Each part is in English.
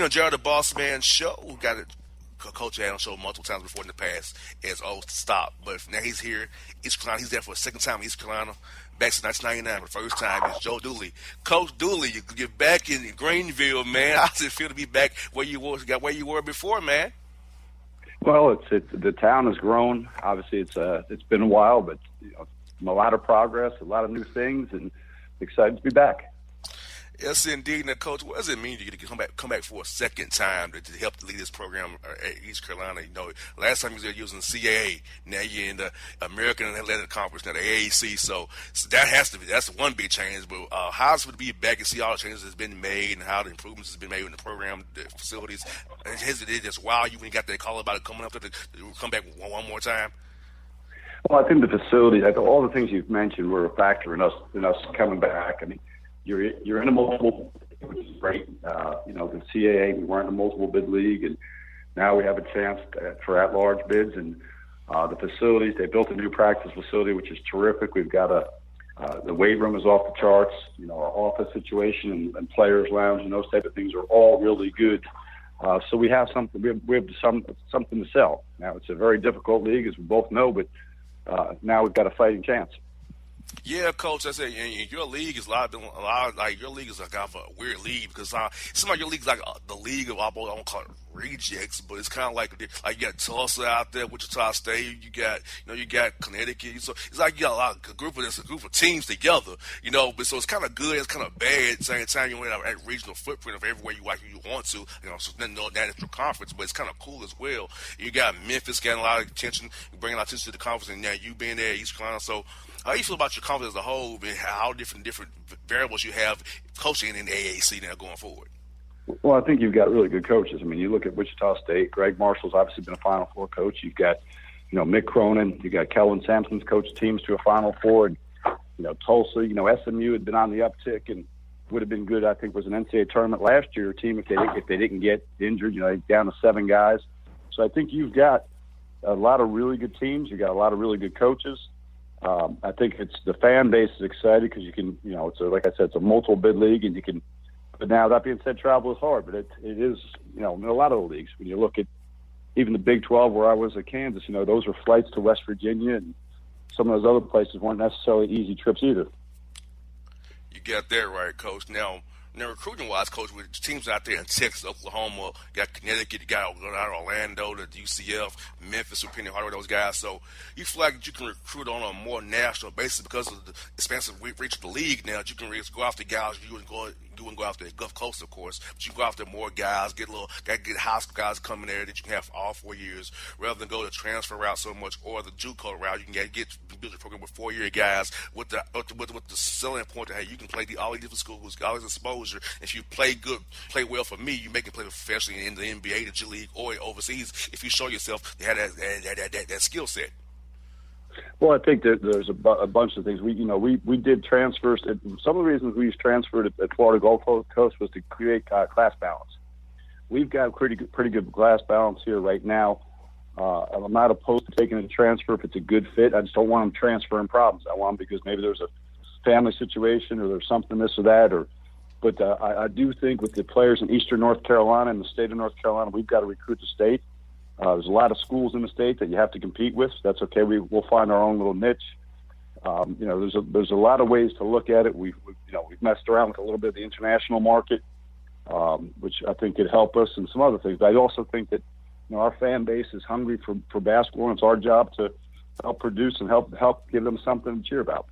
Jared the Bossman show. We got it. Coach had on show multiple times before in the past as stop. But now he's here. East Carolina. He's there for a second time in East Carolina. Back since 1999. The first time is Joe Dooley. Coach Dooley, you're back in Greenville, man. How does it feel to be back where you were before, man? Well, the town has grown. Obviously, it's been a while, but a lot of progress, a lot of new things, and excited to be back. Yes, indeed. Now, Coach, what does it mean to come back for a second time to help lead this program at East Carolina? Last time you were using CAA. Now you're in the American Athletic Conference, now the AAC. So that's one big change. But how's it to be back and see all the changes that's been made and how the improvements has been made in the program, the facilities? Has it just wow you when you got that call about it coming up to come back one more time? Well, I think the facilities, all the things you've mentioned were a factor in us coming back. I mean, you're in a multiple, which is great. The CAA, we weren't in a multiple bid league, and now we have a chance for at-large bids. And the facilities, they built a new practice facility, which is terrific. We've got the weight room is off the charts. Our office situation and players' lounge and those type of things are all really good. So we have something. We have something to sell. Now it's a very difficult league, as we both know, but now we've got a fighting chance. Yeah, Coach. I said, and your league is like your league is like kind of a weird league because it seems like your league is like the league of I don't call it rejects, but it's kind of like you got Tulsa out there, Wichita State. You got Connecticut. So it's like you got a group of teams together. But so it's kind of good, it's kind of bad at the same time. You want to have a regional footprint of everywhere you want to. So that is your conference, but it's kind of cool as well. You got Memphis getting a lot of attention, bringing a lot of attention to the conference, and now you being there at East Carolina. So how do you feel about your conference as a whole, and how different variables you have coaching in the AAC now going forward? Well, I think you've got really good coaches. I mean, you look at Wichita State. Greg Marshall's obviously been a Final Four coach. You've got, Mick Cronin. You got Kelvin Sampson's coached teams to a Final Four. And, Tulsa. SMU had been on the uptick and would have been good. I think was an NCAA tournament last year team if they didn't get injured. Down to 7 guys. So I think you've got a lot of really good teams. You've got a lot of really good coaches. I think the fan base is excited because you can, like I said, it's a multiple bid league, and you can. But now that being said, travel is hard, but it is, in a lot of the leagues. When you look at even the Big 12, where I was at Kansas, those were flights to West Virginia, and some of those other places weren't necessarily easy trips either. You got that right, Coach. Now recruiting-wise, Coach, with teams out there in Texas, Oklahoma, you got Connecticut, you got Orlando, the UCF, Memphis, Penny Hardaway, those guys. So you feel like you can recruit on a more national basis because of the expansive reach of the league now. You can really go after guys you wouldn't go after the Gulf Coast, of course, but you can go after more guys, get high school guys coming there that you can have for all 4 years, rather than go the transfer route so much or the JUCO route. You can build your program with 4-year guys with the selling point that, hey, you can play all these different schools, all this exposure. If you play well for me, you make it play professionally in the NBA, the G League, or overseas. If you show yourself you have that skill set. Well, I think that there's a bunch of things. We did transfers. Some of the reasons we transferred at Florida Gulf Coast was to create class balance. We've got pretty good class balance here right now. I'm not opposed to taking a transfer if it's a good fit. I just don't want them transferring problems. I want them because maybe there's a family situation or there's something this or that. But I do think with the players in Eastern North Carolina and the state of North Carolina, we've got to recruit the state. There's a lot of schools in the state that you have to compete with. That's okay. We'll find our own little niche. There's a lot of ways to look at it. We've messed around with a little bit of the international market, which I think could help us, and some other things. But I also think that our fan base is hungry for basketball, and it's our job to help produce and help give them something to cheer about.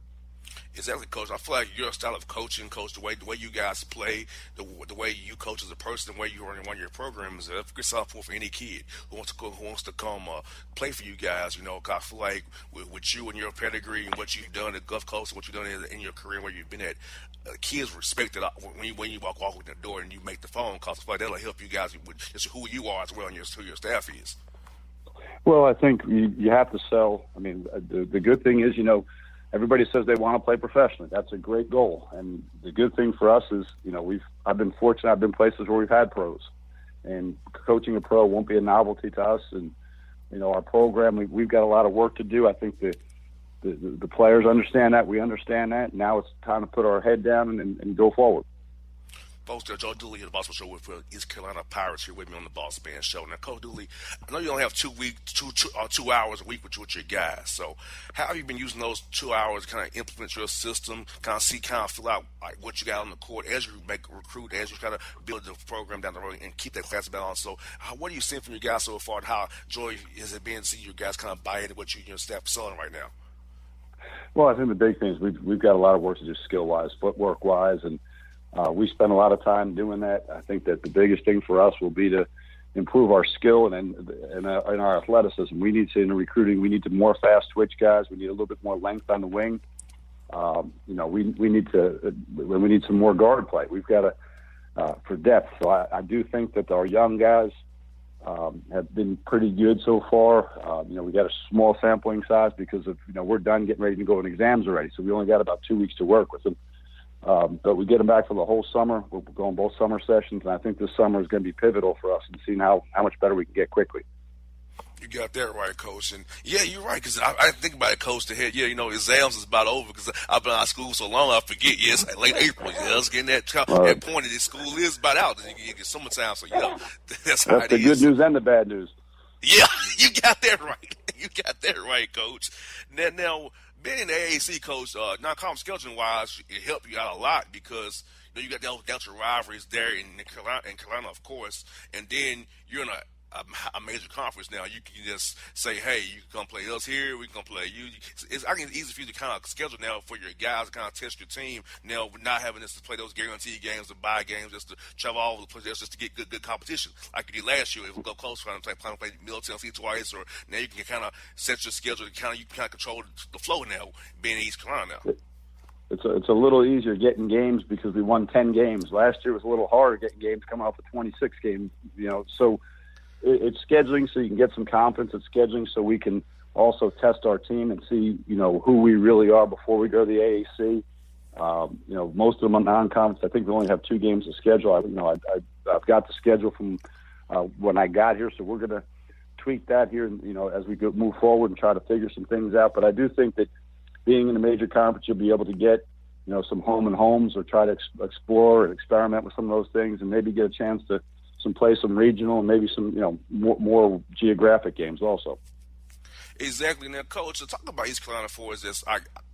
Exactly, Coach. I feel like your style of coaching, Coach, the way you guys play, the way you coach as a person, the way you run your program is a good self for any kid who wants to come play for you guys. 'Cause I feel like with you and your pedigree and what you've done at Gulf Coast and what you've done in your career where you've been at, kids respect it when you walk in the door and you make the phone calls. I feel like that'll help you guys with just who you are as well and who your staff is. Well, I think you have to sell. I mean, the good thing is, everybody says they want to play professionally. That's a great goal. And the good thing for us is, I've been fortunate. I've been places where we've had pros, and coaching a pro won't be a novelty to us. And, our program, we've got a lot of work to do. I think the players understand that. We understand that. Now it's time to put our head down and go forward. Folks, Joe Dooley here, the Bossman Show with East Carolina Pirates here with me on the Bossman Show. Now, Coach Dooley, I know you only have 2 hours a week with your guys. So, how have you been using those 2 hours to kind of implement your system, kind of fill out like what you got on the court as you make a recruit, as you kind of build the program down the road and keep that class balance? So, what are you seeing from your guys so far, and how joy has it been to see your guys kind of buy into what you and your staff are selling right now? Well, I think the big thing is we've got a lot of work to do skill-wise, footwork-wise, and we spend a lot of time doing that. I think that the biggest thing for us will be to improve our skill and our athleticism. We need to, in recruiting, we need to more fast twitch guys. We need a little bit more length on the wing. We need some more guard play. We've got to for depth. So I do think that our young guys have been pretty good so far. We got a small sampling size because of we're done getting ready to go in exams already. So we only got about 2 weeks to work with them. But we get them back for the whole summer. We're going both summer sessions, and I think this summer is going to be pivotal for us in seeing how much better we can get quickly. You got that right, Coach. And, yeah, you're right, because I think about it, Coach, the head. Yeah, exams is about over because I've been out of school so long, I forget. Yeah, it's like late April. Yeah, I was getting that point that school is about out. You get summertime, so, that's how it is. That's the good news and the bad news. Yeah, you got that right. You got that right, Coach. Now being in the AAC, Coach, non-conference scheduling-wise, it helped you out a lot because you got those rivalries there in Carolina, of course, and then you're in a major conference now. You can just say, hey, you can come play us here, we can come play you. I think it's easy for you to kind of schedule now for your guys to kind of test your team now, not having this to play those guaranteed games or buy games, just to travel all over the place just to get good competition. Like you did last year, if we go close, plan to play Middle Tennessee twice, or now you can kind of set your schedule to you can kind of control the flow now, being in East Carolina now. It's a little easier getting games because we won 10 games. Last year was a little harder getting games coming off a 26 game, so it's scheduling so you can get some confidence. It's scheduling so we can also test our team and see, who we really are before we go to the AAC. Most of them are non-conference. I think we only have 2 games to schedule. I've got the schedule from when I got here, so we're going to tweak that here, as we move forward and try to figure some things out. But I do think that being in a major conference, you'll be able to get, some home and homes or try to explore and experiment with some of those things and maybe get a chance to play some regional and maybe some, more geographic games also. Exactly. Now, Coach, to talk about East Carolina for is this,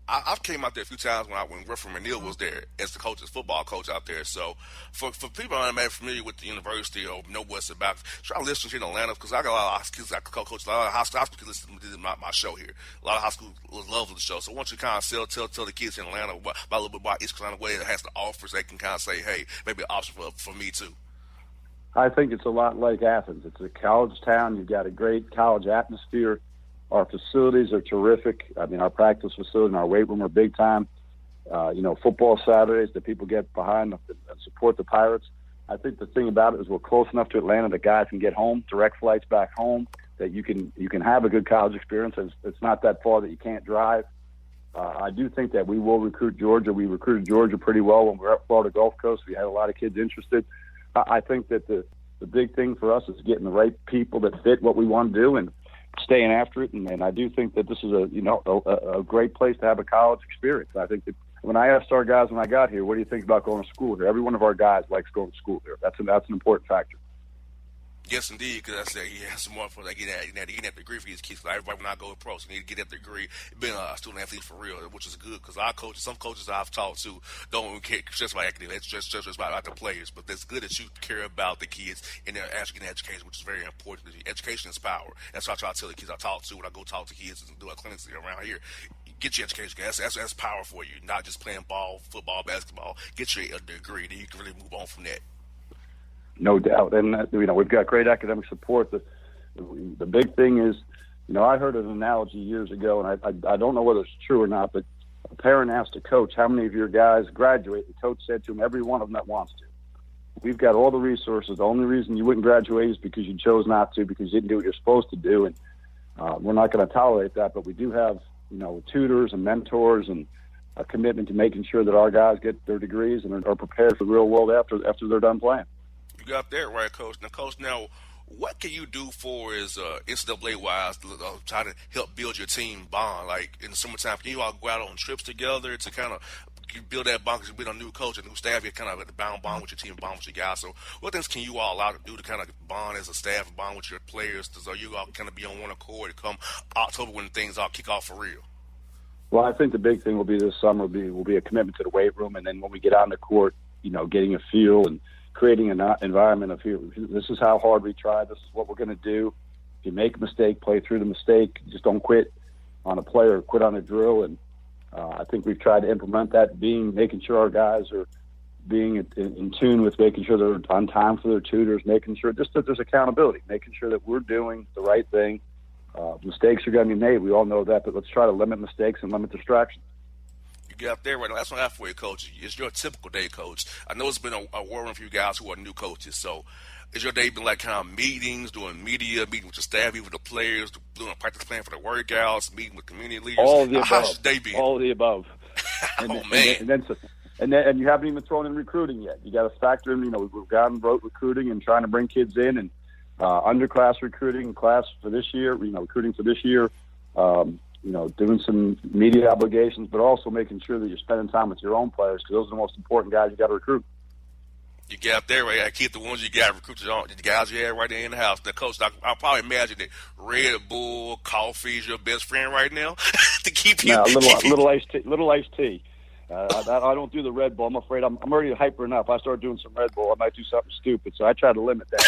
I've came out there a few times when Griffin McNeil was there as the football coach out there. So for people that are familiar with the university or know what's about, try to listen here in Atlanta because I got a lot of kids. I coach a lot of high school kids listen to my show here. A lot of high school love the show. So once you kind of tell the kids in Atlanta about a little bit about East Carolina, what it has to offer, so they can kind of say, hey, maybe an option for me too. I think it's a lot like Athens. It's a college town. You've got a great college atmosphere. Our facilities are terrific. I mean, our practice facility and our weight room are big time. Football Saturdays that people get behind and support the Pirates. I think the thing about it is we're close enough to Atlanta that guys can get home, direct flights back home, that you can have a good college experience. It's not that far that you can't drive. I do think that we will recruit Georgia. We recruited Georgia pretty well when we were at Florida Gulf Coast. We had a lot of kids interested. I think that the big thing for us is getting the right people that fit what we want to do and staying after it. And I do think that this is a great place to have a college experience. I think that when I asked our guys when I got here, what do you think about going to school here? Every one of our guys likes going to school here. That's an important factor. Yes, indeed, because I said he has some more for that getting that degree for these kids. Like everybody, when I go to pro, so you need to get that degree. Being a student athlete for real, which is good because some coaches I've talked to don't care just about academics, it's just about the players. But it's good that you care about the kids and they're actually getting education, which is very important. Education is power. That's what I try to tell the kids I talk to when I go talk to kids and do our clinics around here. Get your education. That's power for you. Not just playing ball, football, basketball. Get your degree, then you can really move on from that. No doubt. And, we've got great academic support. The big thing is, I heard an analogy years ago, and I don't know whether it's true or not, but a parent asked a coach, how many of your guys graduate? The coach said to him, every one of them that wants to. We've got all the resources. The only reason you wouldn't graduate is because you chose not to, because you didn't do what you're supposed to do. And we're not going to tolerate that, but we do have, tutors and mentors and a commitment to making sure that our guys get their degrees and are prepared for the real world after they're done playing. You got that right, Coach. Now, Coach, what can you do for is NCAA-wise to try to help build your team bond? Like in the summertime, can you all go out on trips together to kind of you build that bond because you build a new coach, a new staff. You kind of have to bond with your team, bond with your guys. So what things can you all allow to do to kind of bond as a staff, bond with your players, so you all kind of be on one accord to come October when things all kick off for real? Well, I think the big thing will be this summer will be a commitment to the weight room, and then when we get out on the court, getting a feel and creating an environment of here. This is how hard we try. This is what we're going to do. If you make a mistake, play through the mistake. Just don't quit on a play or quit on a drill. And I think we've tried to implement that, making sure our guys are being in tune with making sure they're on time for their tutors, making sure just that there's accountability, making sure that we're doing the right thing. Mistakes are going to be made. We all know that, but let's try to limit mistakes and limit distractions. You get out there right now. That's what I have for you, Coach. It's your typical day, Coach. I know it's been a whirlwind for you guys who are new coaches. So is your day been like kind of meetings, doing media, meeting with your staff, meeting with the players, doing a practice plan for the workouts, meeting with community leaders? All of the above. How's your day been? All of the above. And you haven't even thrown in recruiting yet. You got to factor in, we've gotten recruiting and trying to bring kids in, and underclass recruiting, class for this year, recruiting for this year, doing some media obligations, but also making sure that you're spending time with your own players, because those are the most important guys you got to recruit. You get out there, right? I keep the ones you got recruited on, the guys you have right there in the house. The coach, I'll probably imagine that Red Bull coffee is your best friend right now to keep you. No, little iced tea. I don't do the Red Bull. I'm afraid I'm already hyper enough. I start doing some Red Bull, I might do something stupid, so I try to limit that.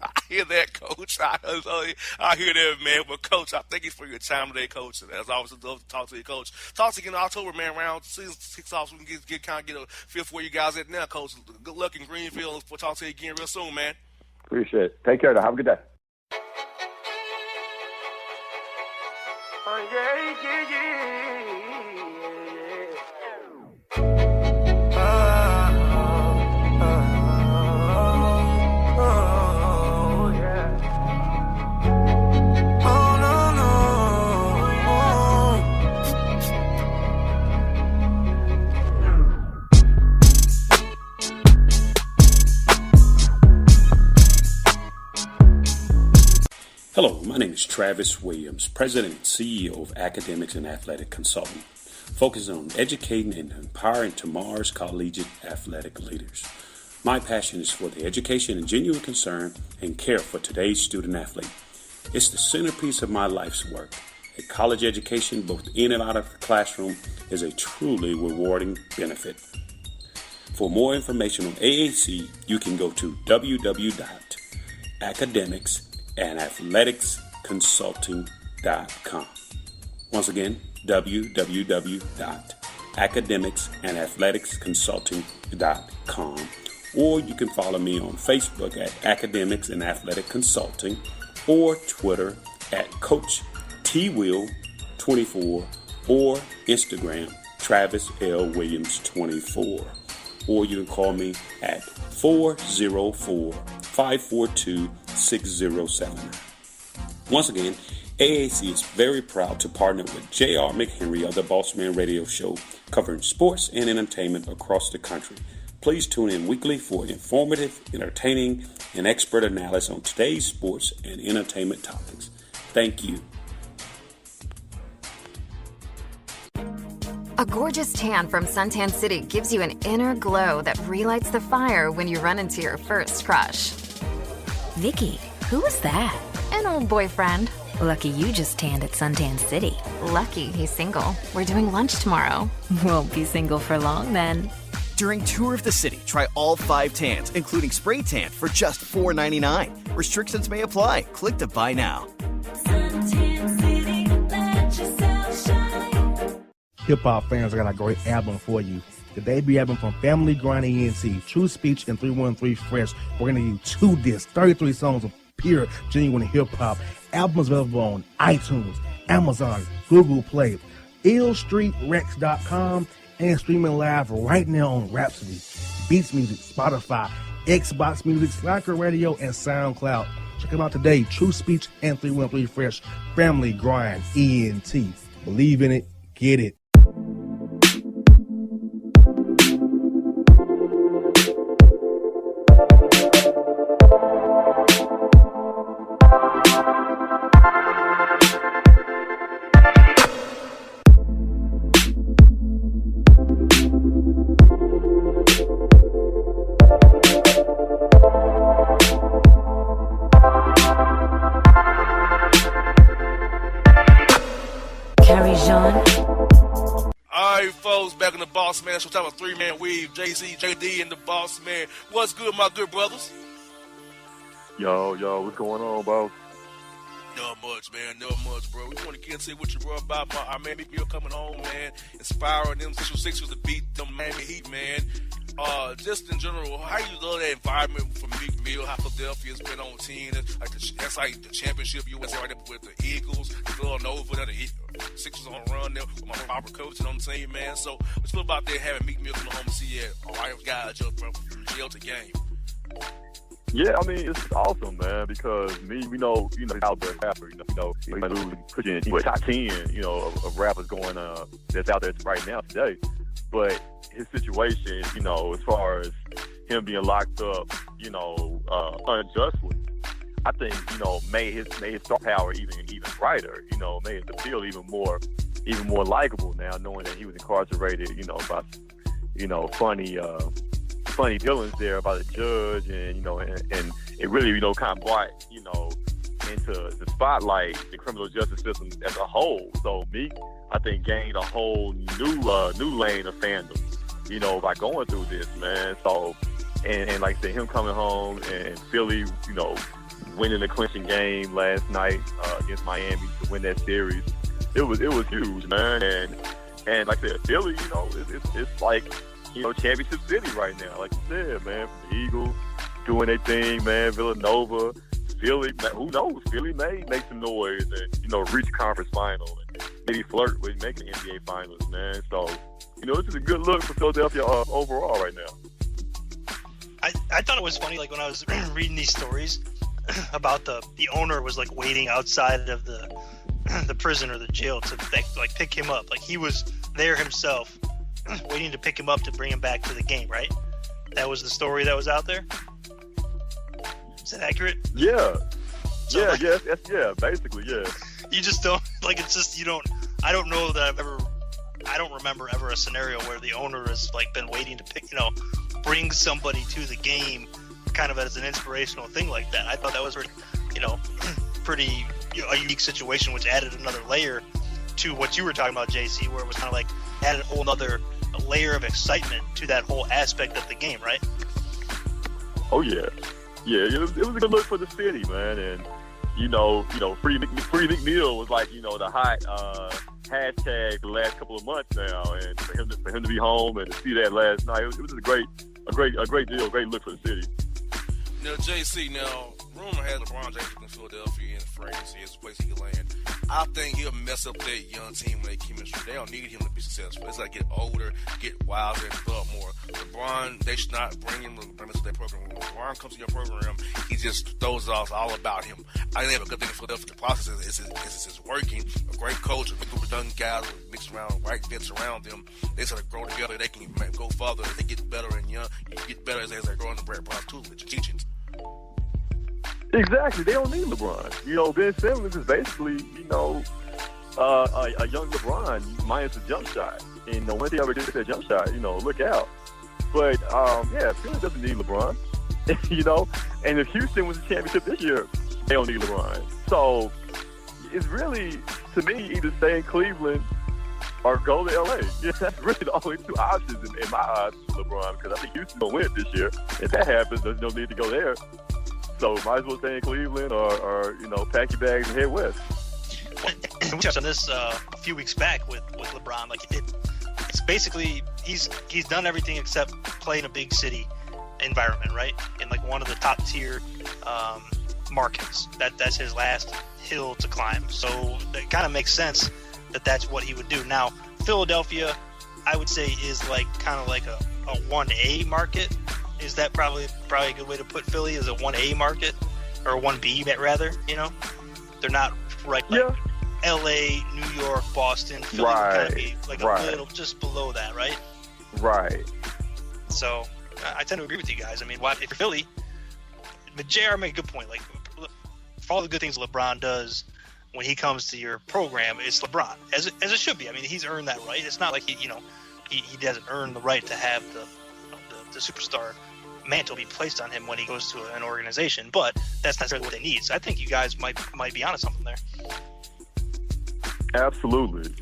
I hear that, Coach. I hear that, man. But, Coach, I thank you for your time today, Coach. And as always, I love to talk to you, Coach. Talk to you in October, man, around season kicks off, so we can get a feel for where you guys at now, Coach. Good luck in Greenfield. We'll talk to you again real soon, man. Appreciate it. Take care now. Have a good day. Hello, my name is Travis Williams, President and CEO of Academics and Athletic Consulting, focusing on educating and empowering tomorrow's collegiate athletic leaders. My passion is for the education and genuine concern and care for today's student athlete. It's the centerpiece of my life's work. A college education, both in and out of the classroom, is a truly rewarding benefit. For more information on AAC, you can go to www.academicsandathleticsconsulting.com. Once again, www.academicsandathleticsconsulting.com. Or you can follow me on Facebook at Academics and Athletic Consulting, or Twitter at Coach TWill24, or Instagram Travis L. Williams 24. Or you can call me at 404-542-6079. Once again, AAC is very proud to partner with J.R. McHenry of the Bossman Radio Show, covering sports and entertainment across the country. Please tune in weekly for informative, entertaining, and expert analysis on today's sports and entertainment topics. Thank you. A gorgeous tan from Suntan City gives you an inner glow that relights the fire when you run into your first crush. Vicky, who was that? An old boyfriend. Lucky you just tanned at Suntan City. Lucky he's single. We're doing lunch tomorrow. Won't be single for long then. During Tour of the City, try all 5 tans, including spray tan, for just $4.99. Restrictions may apply. Click to buy now. Suntan City, let yourself shine. Hip-hop fans, I got a great album for you. The debut album from Family Grind ENT, True Speech and 313 Fresh. We're going to give you 2 discs, 33 songs of pure, genuine hip-hop. Albums available on iTunes, Amazon, Google Play, illstreetrex.com, and streaming live right now on Rhapsody, Beats Music, Spotify, Xbox Music, Slacker Radio, and SoundCloud. Check them out today. True Speech and 313 Fresh. Family Grind ENT. Believe in it. Get it. Carrie Jean. All right, folks, back in the Bossman. So time of three-man weave. JC, JD, and the Bossman. What's good, my good brothers? Yo, what's going on, bro? Not much, man. Not much, bro. We want to get into what you brought about our man Meek Mill coming home, man. Inspiring them Sixers to beat them Miami Heat, man. Just in general, how you love that environment for Meek Mill, how Philadelphia's been on team. That's like the championship USA right there with the Eagles, Villanova, the Sixers on a run there with my Robert coaching on the team, man. So what's feel about that having Meek Mill coming home and see all right guys from jail to game? Yeah, I mean, it's awesome, man, because we know, he's out there rapper, he's pushing top 10, of rappers going, that's out there right now today. But his situation, as far as him being locked up, unjustly, I think, made his star power even brighter, made his appeal even more likable now, knowing that he was incarcerated, by, funny dealings there about the judge, and it really, kind of brought, into the spotlight the criminal justice system as a whole. So Meek, I think, gained a whole new lane of fandom, by going through this, man. So, and like I said, him coming home and Philly, winning the clinching game last night against Miami to win that series, it was huge, man. And like I said, Philly, it's like, championship city right now, like you said, man. From the Eagles doing their thing, man. Villanova, Philly, who knows? Philly may make some noise and reach conference final and maybe flirt with making the NBA finals, man. So it's just a good look for Philadelphia overall right now. I thought it was funny, like when I was reading these stories about the owner was like waiting outside of the prison or the jail to pick him up. Like he was there himself, waiting to pick him up to bring him back to the game, right? That was the story that was out there? Is that accurate? Yeah. So, yeah, basically, yeah. You just don't, it's just, I don't know that I don't remember ever a scenario where the owner has, been waiting to pick, bring somebody to the game kind of as an inspirational thing like that. I thought that was, pretty a unique situation, which added another layer to what you were talking about, JC, where it was kind of added a whole other layer of excitement to that whole aspect of the game, right? Oh yeah, it was a good look for the city, man. And free Meek Mill was the hot hashtag for the last couple of months now, and for him to be home and to see that last night, it was just a great deal, great look for the city. Now, JC, rumor has LeBron James in Philadelphia and France is a place he can land. I think he'll mess up that young team when they chemistry. They don't need him to be successful. It's get older, get wilder, and develop more. LeBron, they should not bring him to the premise of their program. When LeBron comes to your program, he just throws off all about him. I think they have a good thing in Philadelphia. The process is working. A great coach, a group of young guys with mixed around, right fits around them. They sort of grow together. They can go further. They get better and young. You get better as they grow in the Brad Brown's tutelage and teachings. Exactly. They don't need LeBron. Ben Simmons is basically, a young LeBron minus a jump shot. And when he ever gets that jump shot, look out. But, Philly doesn't need LeBron. And if Houston was a championship this year, they don't need LeBron. So it's really, to me, either stay in Cleveland or go to LA. Yeah, that's really the only two options in my eyes for LeBron, because I think Houston will win this year. If that happens, there's no need to go there. So might as well stay in Cleveland or pack your bags and head west. We touched on this a few weeks back with LeBron. It's basically he's done everything except play in a big city environment, right? In one of the top tier markets. That's his last hill to climb. So it kind of makes sense that that's what he would do. Now, Philadelphia, I would say, is kind of like a 1A market. Is that probably a good way to put Philly? Is a 1A market or a 1B rather? They're not L.A., New York, Boston. Philly would kind of be a little just below that, right? Right. So I tend to agree with you guys. I mean, if you're Philly, but JR made a good point. For all the good things LeBron does when he comes to your program, it's LeBron, as it should be. I mean, he's earned that right. It's not like he doesn't earn the right to have the superstar mantle be placed on him when he goes to an organization, but that's not necessarily what they need. So I think you guys might be onto something there. Absolutely.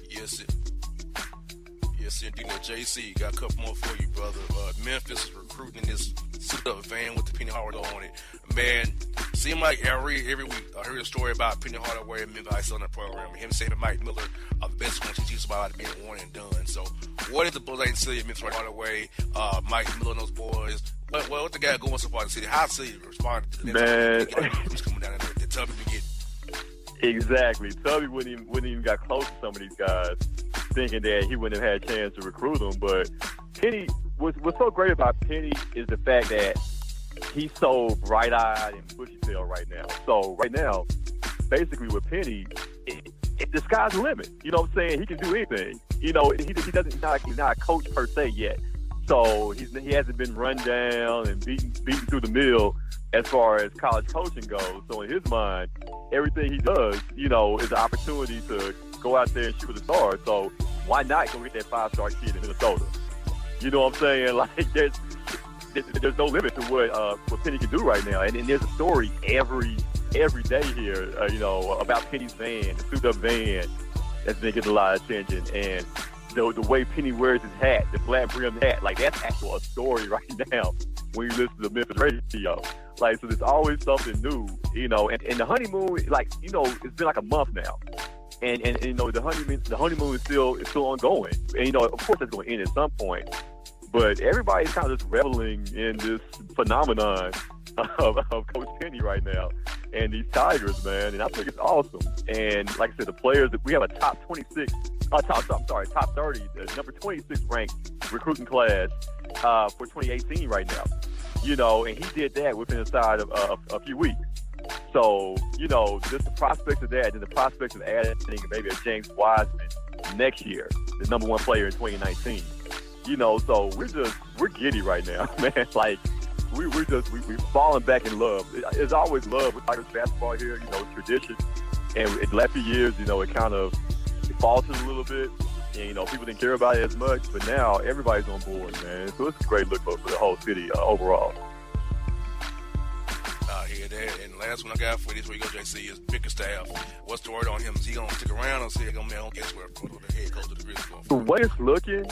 Yes, sir. Yes, sir. Indeed. Now, JC, got a couple more for you, brother. Memphis is recruiting this sit-up van with the Penny Hardaway on it. Man, seem like every week I heard a story about Penny Hardaway and Memphis on the program. Him saying that Mike Miller are the best ones he's about being one and done. So, what is the Bulls ain't city of Memphis Hardaway, Mike Miller and those boys? What the guy going so far in the city? How the city responded to the Man. coming down there? The Tubby to get. Exactly. Tubby wouldn't even got close to some of these guys, thinking that he wouldn't have had a chance to recruit them. But Penny, what's so great about Penny is the fact that he's so bright-eyed and bushy-tailed right now. So right now, basically with Penny, the sky's the limit. You know what I'm saying? He can do anything. You know, he's not a coach per se yet. So he hasn't been run down and beaten through the mill as far as college coaching goes. So in his mind, everything he does, you know, is an opportunity to go out there and shoot with the stars. So why not go get that 5-star kid in Minnesota? You know what I'm saying? Like there's no limit to what Penny can do right now. And there's a story every day here, you know, about Penny's van, the suit-up van that's been getting a lot of attention. And the way Penny wears his hat, the flat brim hat, like that's actually a story right now when you listen to Memphis radio. Like, so there's always something new, you know, and the honeymoon, like, you know, it's been like a month now. And you know, the honeymoon is still ongoing. And, you know, of course it's going to end at some point. But everybody's kind of just reveling in this phenomenon of Coach Penny right now and these Tigers, man. And I think it's awesome. And like I said, the players, we have a top 30, number 26 ranked recruiting class for 2018 right now. You know, and he did that within inside of a few weeks. So, you know, just the prospects of that and the prospects of adding maybe a James Wiseman next year, the number one player in 2019. You know, so we're giddy right now, man. Like, we're falling back in love. There's always love with Tigers basketball here, you know, tradition. And in the last few years, you know, it faltered a little bit. And, you know, people didn't care about it as much. But now everybody's on board, man. So it's a great look for the whole city overall. I hear that. And last one I got for you, this where you go, JC, is Bickerstaff. What's the word on him? Is he going to stick around or is he going to guess where the head coach of the Grizzlies going? The way it's looking,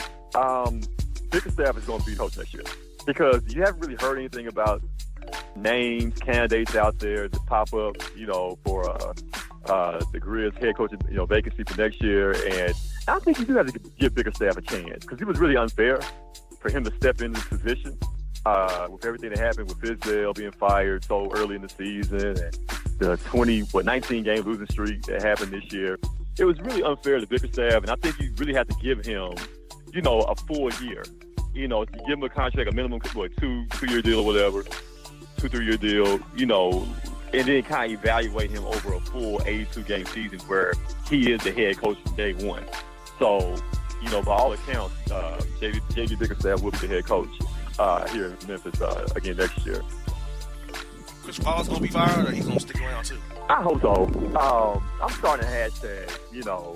Bickerstaff is going to be coach next year. Because you haven't really heard anything about names, candidates out there that pop up, you know, for the Grizz head coach, you know, vacancy for next year. And I think you do have to give Bickerstaff a chance because it was really unfair for him to step into this position with everything that happened with Fizdale being fired so early in the season and the 19 game losing streak that happened this year. It was really unfair to Bickerstaff, and I think you really have to give him, you know, a full year. You know, to give him a contract, a minimum, two-year deal or whatever, 2-3 year deal, you know, and then kind of evaluate him over a full 82-game season where he is the head coach from day one. So, you know, by all accounts, J.B. Bickerstaff will be the head coach here in Memphis again next year. Chris Paul's going to be fired or he's going to stick around too? I hope so. I'm starting a hashtag, you know,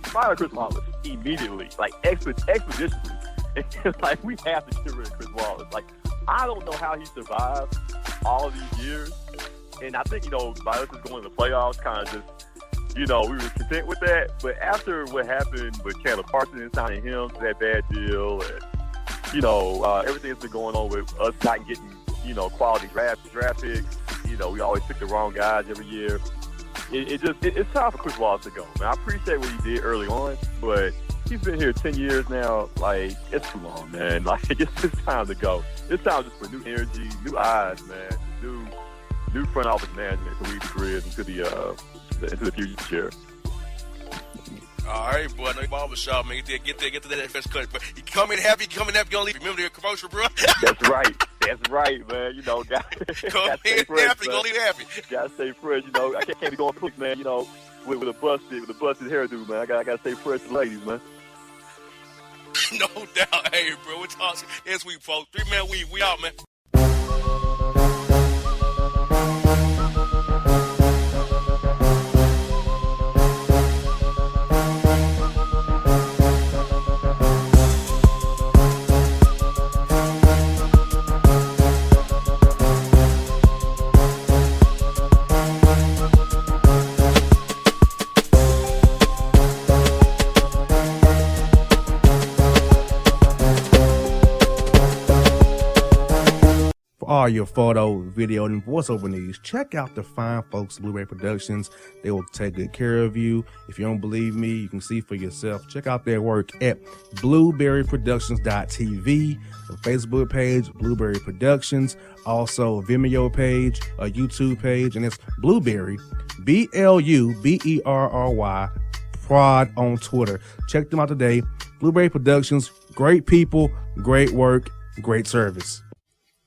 fire Chris Wallace immediately, like expeditiously. Like, we have to get rid of Chris Wallace. Like, I don't know how he survived all these years. And I think, you know, by us just going to the playoffs, kind of just, you know, we were content with that. But after what happened with Chandler Parsons and signing him to that bad deal, and, you know, everything that's been going on with us not getting, you know, quality draft picks, you know, we always pick the wrong guys every year. It's time for Chris Wallace to go. Man, I appreciate what he did early on, but he's been here 10 years now. Like, it's too long, man. Like, it's time to go. It's time just for new energy, new eyes, man. New front office management to lead the Grizz into the future. All right, boy. I know you're barbershop, man. Get to that fresh cut. But you come in happy, you gonna leave. Remember the commercial, bro? That's right, man. You know, come in happy, gonna leave happy. Gotta stay fresh. You know, I can't be going quick, man. You know, with a busted hairdo, man. I gotta stay fresh to ladies, man. No doubt. Hey, bro, we're talking this week, folks. 3-man week. We out, man. all your photo, video, and voiceover needs, check out the fine folks at Blueberry Productions. They will take good care of you. If you don't believe me, you can see for yourself. Check out their work at blueberryproductions.tv, the Facebook page, Blueberry Productions, also a Vimeo page, a YouTube page, and it's Blueberry, BLUBERRY, Prod on Twitter. Check them out today. Blueberry Productions, great people, great work, great service.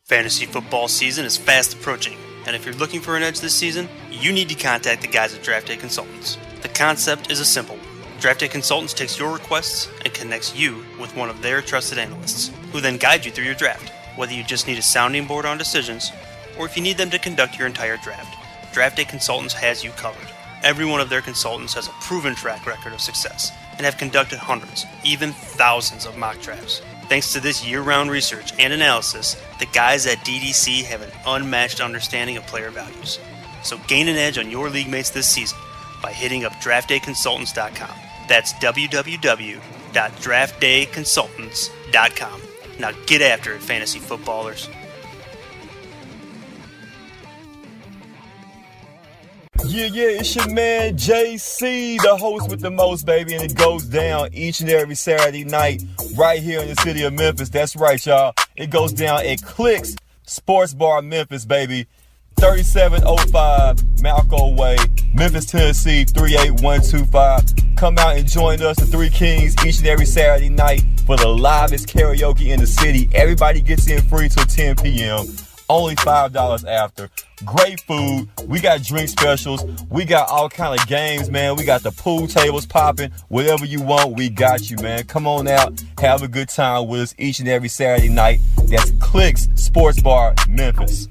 Fantasy football season is fast approaching, and if you're looking for an edge this season, you need to contact the guys at Draft Day Consultants. The concept is a simple one. Draft Day Consultants takes your requests and connects you with one of their trusted analysts, who then guide you through your draft, whether you just need a sounding board on decisions, or if you need them to conduct your entire draft. Draft Day Consultants has you covered. Every one of their consultants has a proven track record of success and have conducted hundreds, even thousands of mock drafts. Thanks to this year-round research and analysis, the guys at DDC have an unmatched understanding of player values. So gain an edge on your league mates this season by hitting up draftdayconsultants.com. That's www.draftdayconsultants.com. Now get after it, fantasy footballers. Yeah, it's your man JC, the host with the most, baby, and it goes down each and every Saturday night right here in the city of Memphis. That's right, y'all. It goes down at Clicks Sports Bar Memphis, baby. 3705 Malco Way, Memphis, Tennessee, 38125. Come out and join us, the Three Kings, each and every Saturday night for the livest karaoke in the city. Everybody gets in free till 10 p.m. Only $5 after. Great food. We got drink specials. We got all kind of games, man. We got the pool tables popping. Whatever you want, we got you, man. Come on out. Have a good time with us each and every Saturday night. That's Clicks Sports Bar, Memphis.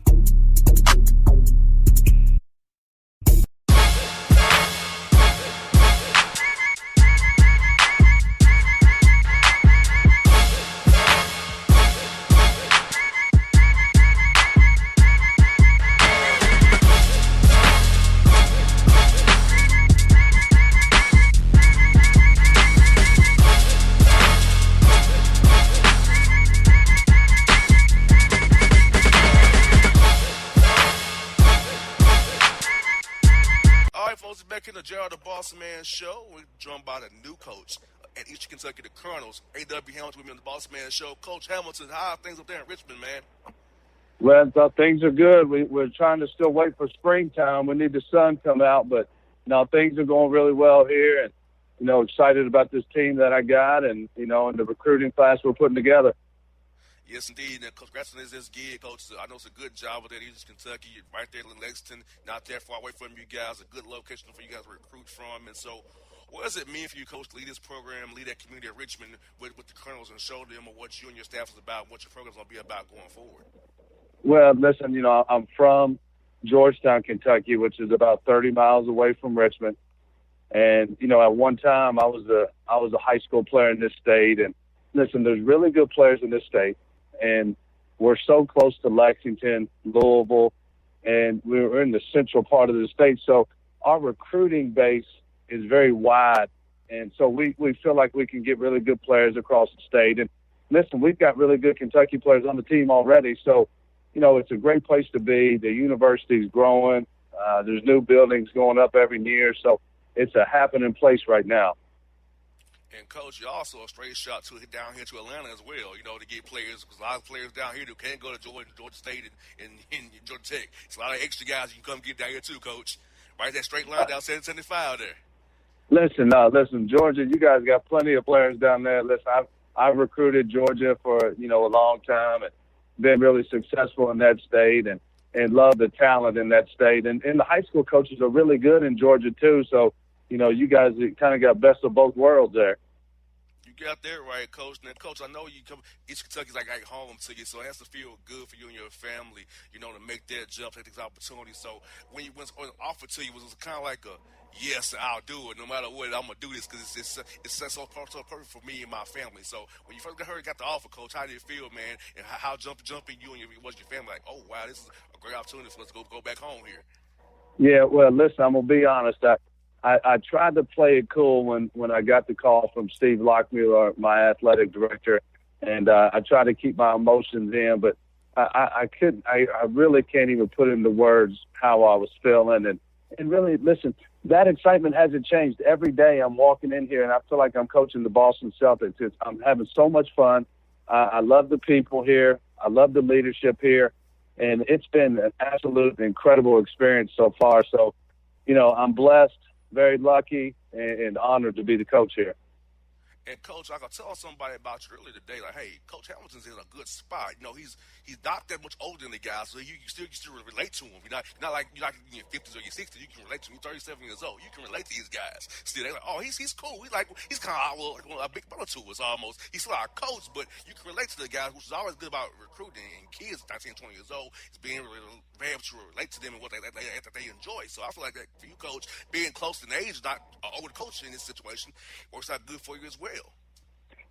The Gerald the Bossman Show. We're joined by the new coach at Eastern Kentucky, the Colonels, A.W. Hamilton, with me on the Bossman Show. Coach Hamilton, how are things up there in Richmond, man? Well, things are good. We're trying to still wait for springtime. We need the sun to come out, but no, things are going really well here, and excited about this team that I got, and and the recruiting class we're putting together. Yes, indeed. And congrats on this gig, Coach. I know it's a good job with that Eastern Kentucky. You're right there in Lexington, not that far away from you guys. A good location for you guys to recruit from. And so, what does it mean for you, Coach, to lead this program, lead that community of Richmond with the Colonels, and show them what you and your staff is about, what your program's going to be about going forward? Well, listen, I'm from Georgetown, Kentucky, which is about 30 miles away from Richmond. And at one time I was a high school player in this state. And listen, there's really good players in this state. And we're so close to Lexington, Louisville, and we're in the central part of the state. So our recruiting base is very wide. And so we feel like we can get really good players across the state. And listen, we've got really good Kentucky players on the team already. So, it's a great place to be. The university's growing. There's new buildings going up every year. So it's a happening place right now. And, Coach, you're also a straight shot down here to Atlanta as well, to get players, because a lot of players down here who can't go to Georgia State and Georgia Tech. It's a lot of extra guys you can come get down here too, Coach. Right, that straight line down 775 there. Listen, Georgia, you guys got plenty of players down there. Listen, I've recruited Georgia for, a long time and been really successful in that state and love the talent in that state. And the high school coaches are really good in Georgia too, so you guys kind of got best of both worlds there. You got that right, Coach. Now, Coach, I know you come East Kentucky's like home to you, so it has to feel good for you and your family, to make that jump, take these opportunities. So when it was offered to you, was it kind of like a yes, I'll do it, no matter what, I'm gonna do this because it's so perfect for me and my family. So when you first got the offer, Coach, how did it feel, man? And how jumping you and your family like, oh wow, this is a great opportunity for us to go back home here. Yeah, well, listen, I'm gonna be honest. I tried to play it cool when I got the call from Steve Lockmuir, my athletic director, and I tried to keep my emotions in. But I really can't even put into words how I was feeling. And really, listen, that excitement hasn't changed. Every day I'm walking in here and I feel like I'm coaching the Boston Celtics. I'm having so much fun. I love the people here. I love the leadership here. And it's been an absolute incredible experience so far. So, I'm blessed, very lucky, and honored to be the coach here. And Coach, I could tell somebody about you earlier today, like, hey, Coach Hamilton's in a good spot. He's not that much older than the guy, so you still relate to him. You're not like in your 50s or your 60s. You can relate to him. You're 37 years old. You can relate to these guys. Still, they're like, oh, he's cool. He's kind of a big brother to us almost. He's still our coach, but you can relate to the guys, which is always good about recruiting. And kids 19, 20 years old is being able to relate to them and what they enjoy. So I feel like that for you, Coach, being close in age, not older coach in this situation, works out good for you as well.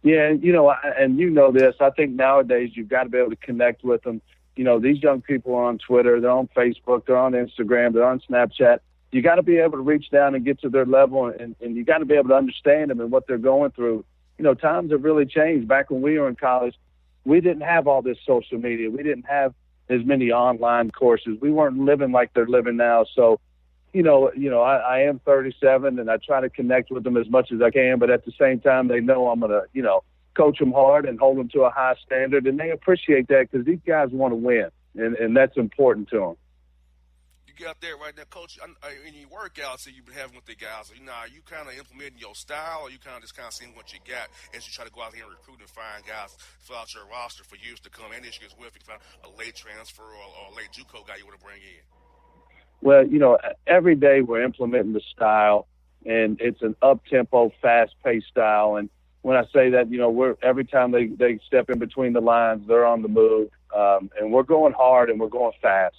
Yeah, and this. I think nowadays you've got to be able to connect with them. These young people are on Twitter, they're on Facebook, they're on Instagram, they're on Snapchat. You got to be able to reach down and get to their level, and you got to be able to understand them and what they're going through. Times have really changed. Back when we were in college, we didn't have all this social media. We didn't have as many online courses. We weren't living like they're living now. So, I am 37 and I try to connect with them as much as I can, but at the same time, they know I'm going to, coach them hard and hold them to a high standard. And they appreciate that because these guys want to win, and that's important to them. You get out there right now, Coach, in your workouts that you've been having with the guys, are you kind of implementing your style, or you kind of seeing what you got as you try to go out here and recruit and find guys to fill out your roster for years to come, and this year as well, if you find a late transfer or a late JUCO guy you want to bring in? Well, every day we're implementing the style, and it's an up-tempo, fast-paced style. And when I say that, every time they step in between the lines, they're on the move, and we're going hard and we're going fast.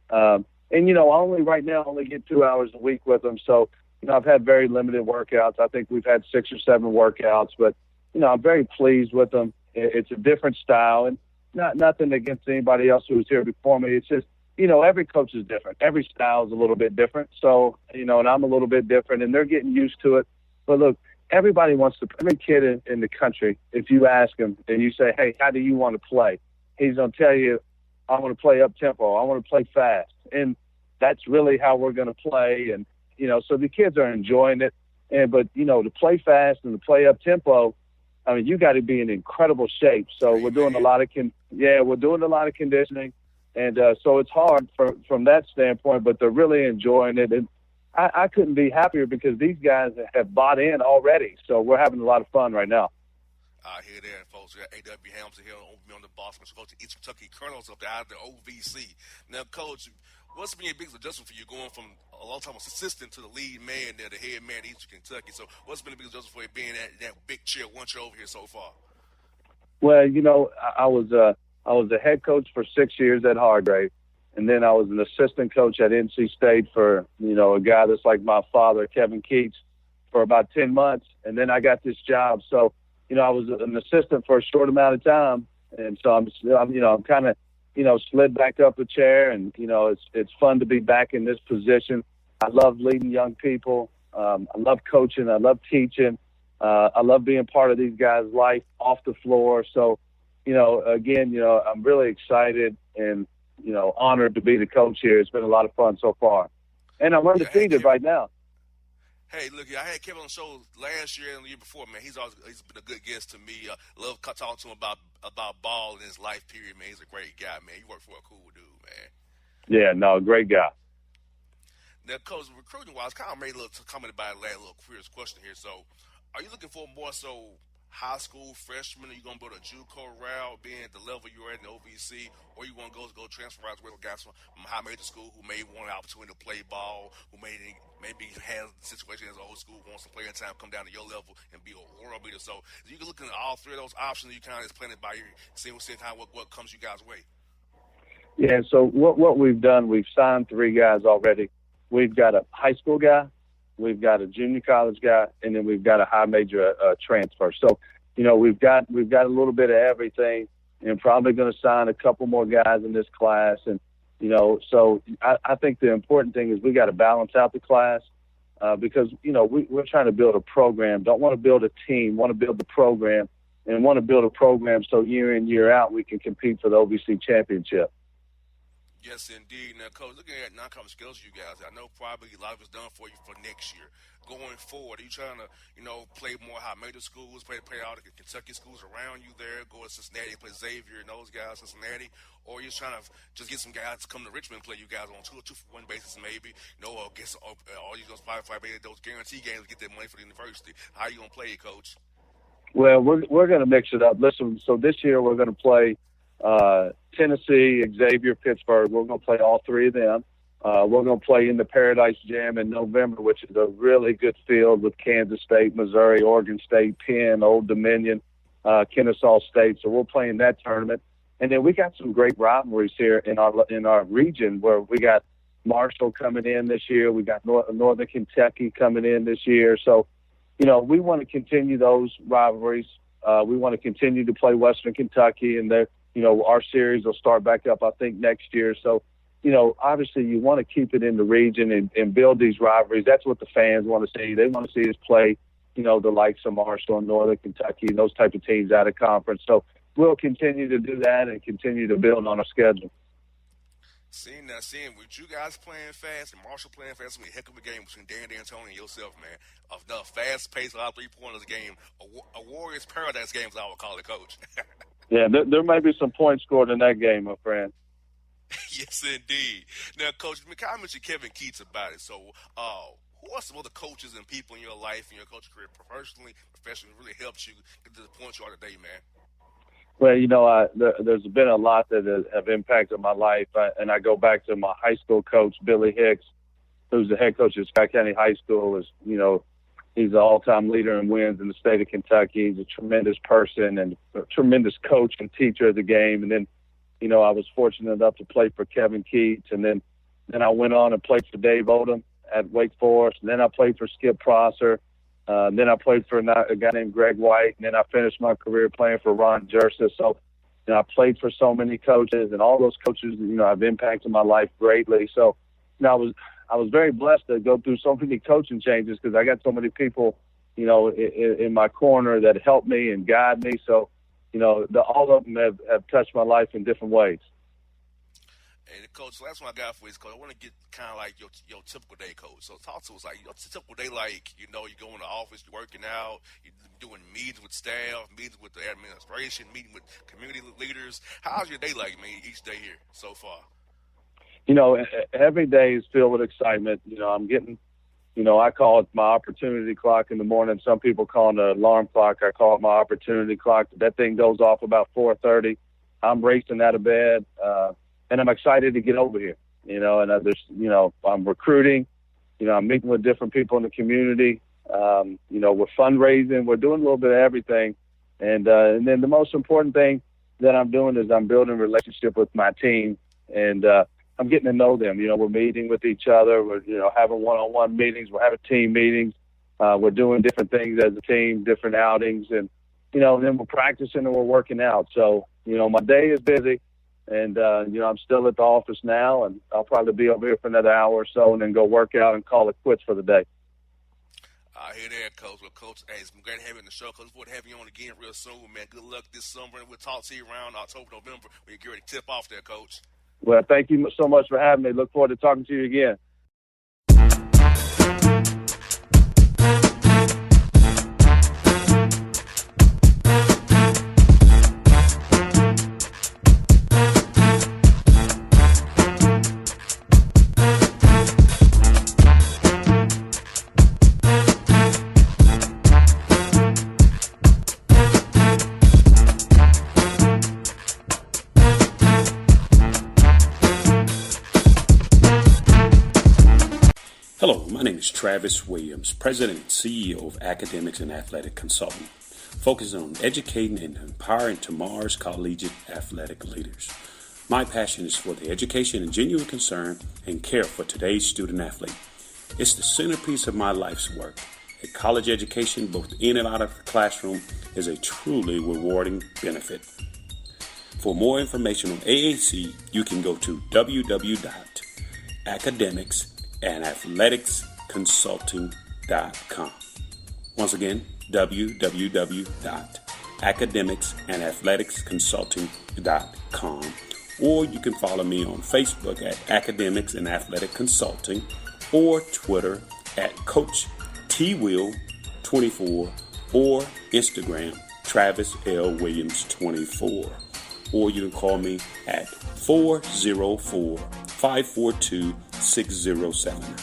I only get 2 hours a week with them. So, I've had very limited workouts. I think we've had 6 or 7 workouts, but, I'm very pleased with them. It's a different style, and nothing against anybody else who was here before me. It's just, every coach is different. Every style is a little bit different. So, and I'm a little bit different, and they're getting used to it. But look, every kid in the country, if you ask him and you say, hey, how do you want to play? He's going to tell you, I want to play up tempo. I want to play fast. And that's really how we're going to play. And, so the kids are enjoying it. But to play fast and to play up tempo, you got to be in incredible shape. So we're doing a lot of conditioning. And so it's hard from that standpoint, but they're really enjoying it. And I couldn't be happier because these guys have bought in already. So we're having a lot of fun right now. I hear that, folks. We got A.W. Hamilton here on the Bossman, Coach of East Kentucky Colonels up there out of the OVC. Now, Coach, what's been your biggest adjustment for you going from a long-time assistant to the lead man there, the head man in East Kentucky? So what's been the biggest adjustment for you being that big chair, one chair over here so far? Well, I was a head coach for 6 years at Hargrave, and then I was an assistant coach at NC State for, a guy that's like my father, Kevin Keats, for about 10 months, and then I got this job. So, I was an assistant for a short amount of time, and so I'm kind of, slid back up the chair, and, it's fun to be back in this position. I love leading young people. I love coaching. I love teaching. I love being part of these guys' life off the floor. So, I'm really excited and, honored to be the coach here. It's been a lot of fun so far. And I'm undefeated right now. Hey, look, I had Kevin on the show last year and the year before, man. He's been a good guest to me. Love talking to him about ball in his life period, man. He's a great guy, man. He worked for a cool dude, man. Yeah, no, great guy. Now, Coach, recruiting-wise, kind of made a little comment about it, a little curious question here. So, are you looking for more so high school freshmen? Are you going to build a JUCO route, being at the level you're at in the OVC, or you want to go transfer out with guys from high major school who may want an opportunity to play ball, who maybe has the situation as old school, wants some playing time, come down to your level and be a world beater. So you can look at all three of those options. You kind of just playing it by ear, seeing what comes you guys' way. Yeah. So what we've done, we've signed 3 guys already. We've got a high school guy, we've got a junior college guy, and then we've got a high major transfer. So, we've got a little bit of everything, and probably going to sign a couple more guys in this class. And, so I think the important thing is we got to balance out the class because, we're trying to build a program. Don't want to build a team, want to build the program. and want to build a program so year in, year out, we can compete for the OVC championship. Yes, indeed. Now, Coach, looking at non-conference skills, you guys, I know probably a lot of it's done for you for next year. Going forward, are you trying to, play more high major schools, play all the Kentucky schools around you there, go to Cincinnati, play Xavier and those guys, Cincinnati, or are you trying to just get some guys to come to Richmond and play you guys on two for one basis maybe, or get some, all you those five those guarantee games to get that money for the university? How are you going to play it, Coach? Well, we're going to mix it up. Listen, so this year we're going to play Tennessee, Xavier, Pittsburgh. We're going to play all three of them. We're going to play in the Paradise Jam in November, which is a really good field with Kansas State, Missouri, Oregon State, Penn, Old Dominion, Kennesaw State. So we'll play in that tournament. And then we got some great rivalries here in our region where we got Marshall coming in this year. We got Northern Kentucky coming in this year. So, we want to continue those rivalries. We want to continue to play Western Kentucky, and our series will start back up, I think, next year. So, obviously you want to keep it in the region and build these rivalries. That's what the fans want to see. They want to see us play, the likes of Marshall and Northern Kentucky and those type of teams out of conference. So we'll continue to do that and continue to build on our schedule. Seeing with you guys playing fast and Marshall playing fast, it's going to be a heck of a game between Dan D'Antoni and yourself, man. Of the fast-paced, a lot of three-pointers game, a Warriors paradise game, as I would call it, Coach. Yeah, there may be some points scored in that game, my friend. Yes, indeed. Now, Coach, I mentioned Kevin Keats about it. So, who are some other coaches and people in your life and your coaching career, professionally, really helped you get to the point you are today, man? Well, there's been a lot that have impacted my life, and I go back to my high school coach, Billy Hicks, who's the head coach at Scott County High School. He's the all-time leader in wins in the state of Kentucky. He's a tremendous person and a tremendous coach and teacher of the game. And then, I was fortunate enough to play for Kevin Keats, and then I went on and played for Dave Odom at Wake Forest, and then I played for Skip Prosser. Then I played for a guy named Greg White, and then I finished my career playing for Ron Jersa. So, I played for so many coaches, and all those coaches, have impacted my life greatly. So, I was very blessed to go through so many coaching changes because I got so many people, in my corner that helped me and guide me. So, all of them have touched my life in different ways. And Coach, the last one I got for you is, Coach, I want to get kind of like your typical day, Coach. So talk to us, like, your typical day, like, you go in the office, you're working out, you're doing meetings with staff, meetings with the administration, meeting with community leaders. How's your day like, man, each day here so far? Every day is filled with excitement. I'm getting, I call it my opportunity clock in the morning. Some people call it an alarm clock. I call it my opportunity clock. That thing goes off about 4:30. I'm racing out of bed, and I'm excited to get over here. I'm recruiting. I'm meeting with different people in the community. We're fundraising. We're doing a little bit of everything. And then the most important thing that I'm doing is I'm building a relationship with my team, and I'm getting to know them. We're meeting with each other. We're, having one-on-one meetings. We're having team meetings. We're doing different things as a team, different outings, and then we're practicing and we're working out. So, my day is busy. And, I'm still at the office now, and I'll probably be over here for another hour or so and then go work out and call it quits for the day. I hear that, Coach. Well, Coach, hey, it's been great having you on the show. Coach, we'll have you on again real soon, man. Good luck this summer, and we'll talk to you around October, November when you get ready to tip off there, Coach. Well, thank you so much for having me. Look forward to talking to you again. Hello, my name is Travis Williams, President and CEO of Academics and Athletic Consultant, focusing on educating and empowering tomorrow's collegiate athletic leaders. My passion is for the education and genuine concern and care for today's student athlete. It's the centerpiece of my life's work. A college education, both in and out of the classroom, is a truly rewarding benefit. For more information on AAC, you can go to www.academicsandathleticsconsulting.com. Once again, www.academicsandathleticsconsulting.com. academicsandathleticsconsulting.com, or you can follow me on Facebook at Academics and Athletic Consulting, or Twitter at Coach T Will 24, or Instagram Travis L. Williams 24, or you can call me at 404-542-6079.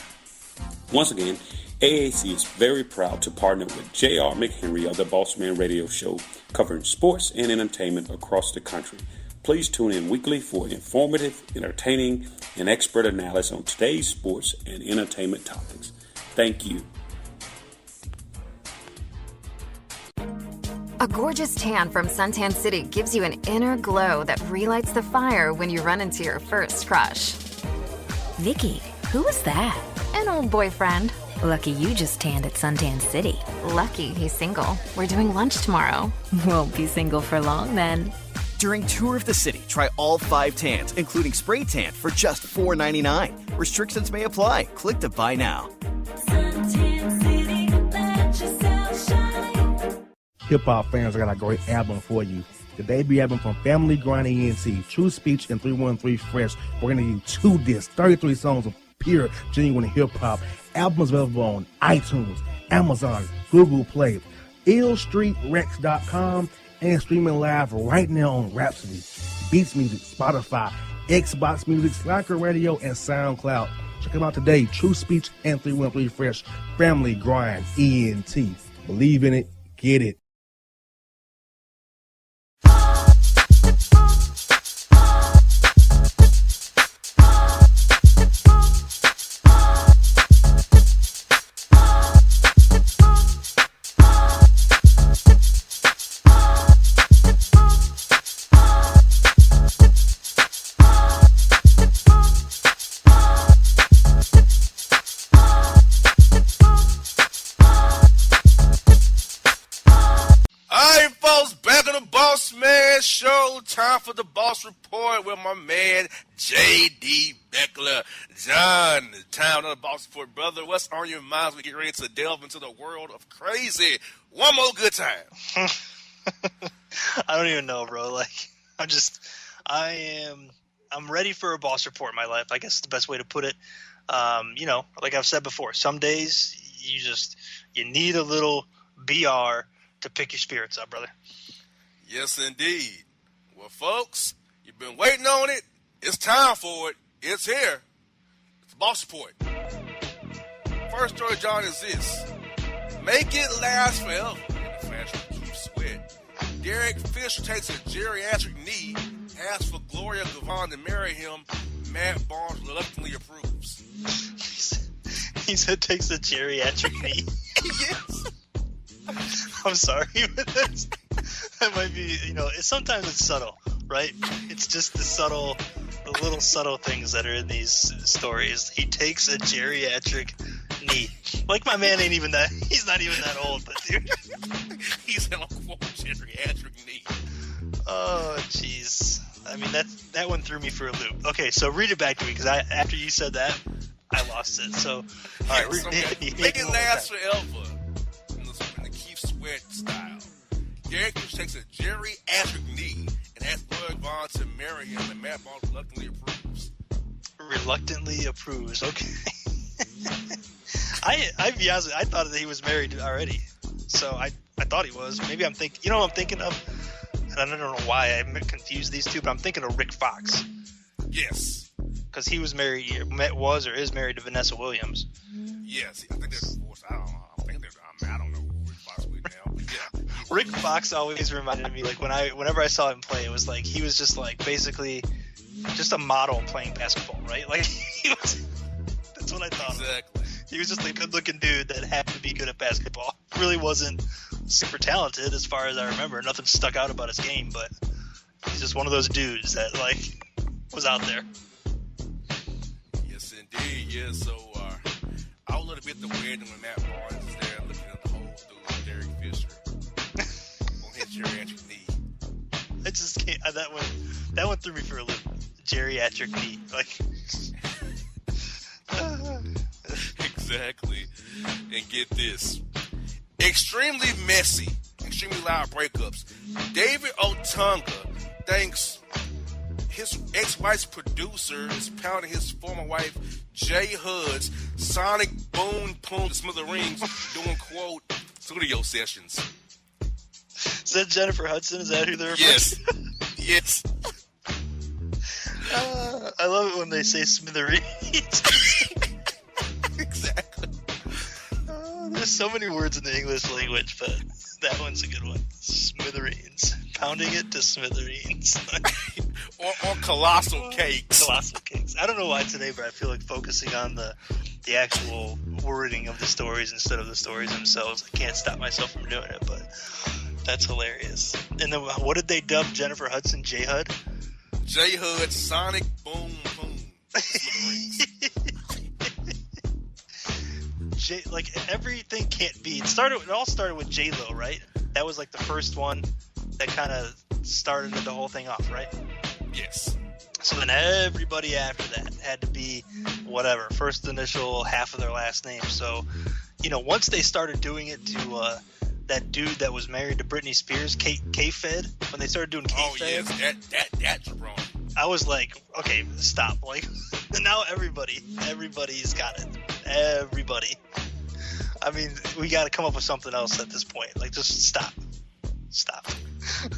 Once again, AAC is very proud to partner with J.R. McHenry of the Bossman Radio Show, covering sports and entertainment across the country. Please tune in weekly for informative, entertaining, and expert analysis on today's sports and entertainment topics. Thank you. A gorgeous tan from Suntan City gives you an inner glow that relights the fire when you run into your first crush. Vicky, who was that? An old boyfriend. Lucky you just tanned at Suntan City. Lucky he's single. We're doing lunch tomorrow. Won't be single for long then. During Tour of the City, try all 5 tans, including spray tan, for just $4.99. Restrictions may apply. Click to buy now. Suntan City, let yourself shine. Hip hop fans, I got a great album for you. The debut album from Family Grind ENT, True Speech and 313 Fresh. We're going to do 2 discs, 33 songs of pure, genuine hip hop. Albums available on iTunes, Amazon, Google Play, illstreetrex.com, and streaming live right now on Rhapsody, Beats Music, Spotify, Xbox Music, Slacker Radio, and SoundCloud. Check them out today. True Speech and 313 Fresh. Family Grind ENT. Believe in it. Get it. Bossman Show, time for the Boss Report with my man J.D. Beckler. John, time of the Boss Report, brother. What's on your mind as we get ready to delve into the world of crazy? One more good time. I don't even know, bro. Like, I'm ready for a Boss Report in my life. I guess is the best way to put it. Like I've said before, some days you need a little BR to pick your spirits up, brother. Yes, indeed. Well, folks, you've been waiting on it. It's time for it. It's here. It's the Boss Report. First story, John, is this. Make it last forever. And the fashion keeps sweat. Derek Fisher takes a geriatric knee. Asks for Gloria Gavon to marry him. Matt Barnes reluctantly approves. He said takes a geriatric knee. Yes. I'm sorry, but that might be, sometimes it's subtle, right? It's just the little subtle things that are in these stories. He takes a geriatric knee. Like, my man he's not even that old, but dude. He's in a quote geriatric knee. Oh, jeez. I mean, that one threw me for a loop. Okay, so read it back to me, because after you said that, I lost it. So, all right. Make it last forever. In the Keith Sweat style. Derek Fisher takes a geriatric knee and asks Gloria Gavon to marry him, and Matt Barnes reluctantly approves. Reluctantly approves, okay. I'd be honest with you, I thought that he was married already. So I thought he was. Maybe I'm thinking, you know what I'm thinking of? And I don't know why I confused these two, but I'm thinking of Rick Fox. Yes. Because he was married, is married to Vanessa Williams. Yes, I think they're divorced. I don't know. I don't know who Rick Fox is now. But yeah. Rick Fox always reminded me, like, whenever I saw him play, it was like he was just like basically just a model playing basketball, right? Like that's what I thought. Exactly. He was just a good-looking dude that happened to be good at basketball. Really wasn't super talented as far as I remember. Nothing stuck out about his game, but he's just one of those dudes that like was out there. Yes, indeed. Yeah. So I was a little bit the weird when Matt Barnes is there looking at the whole through Derek Fisher on his geriatric knee. I just can't. That one threw me for a loop. Geriatric knee, like. Exactly. And get this. Extremely messy extremely loud breakups. David Otunga thanks his ex-wife's producer is pounding his former wife Jay Hud's sonic boom boom smithereens doing quote studio sessions. Is that Jennifer Hudson? Is that who they're Yes. Yes. I love it when they say smithereens. Exactly. There's so many words in the English language, but that one's a good one. Smithereens. Pounding it to smithereens. or colossal cakes. Colossal cakes. I don't know why today, but I feel like focusing on the actual wording of the stories instead of the stories themselves. I can't stop myself from doing it, but that's hilarious. And then what did they dub Jennifer Hudson? J Hud? J Hud sonic boom boom. Like everything can't be. It all started with J Lo, right? That was like the first one that kind of started the whole thing off, right? Yes. So then everybody after that had to be whatever, first initial, half of their last name. So, once they started doing it to that dude that was married to Britney Spears, K-Fed, when they started doing K-Fed. Oh yes, that's wrong. I was like, okay, stop. Like, now everybody's got it. Everybody. I mean, we got to come up with something else at this point. Like, just stop.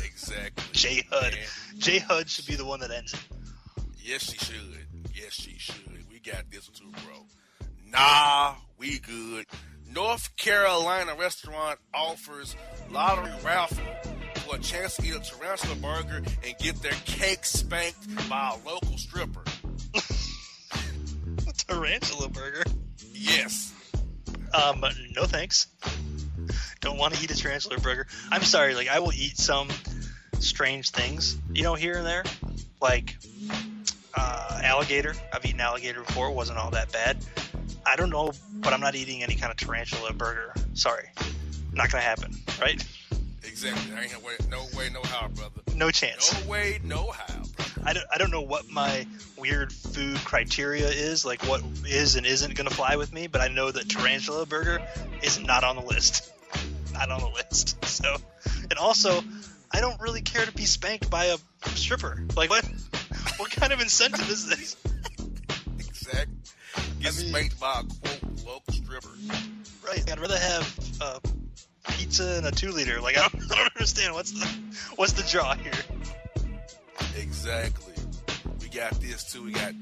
Exactly. J Hud. J Hud should be the one that ends it. Yes, she should. We got this too, bro. Nah, we good. North Carolina restaurant offers lottery raffle for a chance to eat a tarantula burger and get their cake spanked by a local stripper. Tarantula burger? Yes. No thanks. Don't want to eat a tarantula burger. I'm sorry, like, I will eat some strange things, here and there. Like, alligator. I've eaten alligator before. It wasn't all that bad. I don't know, but I'm not eating any kind of tarantula burger. Sorry. Not going to happen, right? Exactly. There ain't no way, no how, brother. No chance. No way, no how, brother. I don't know what my weird food criteria is, like what is and isn't going to fly with me, but I know that tarantula burger is not on the list. Not on the list. So, and also, I don't really care to be spanked by a stripper. Like, what kind of incentive is this? Exactly. Get spanked by a quote local stripper. Right. I'd rather have pizza and a 2-liter. Like, I don't understand what's the draw here. Exactly. We got this too. We got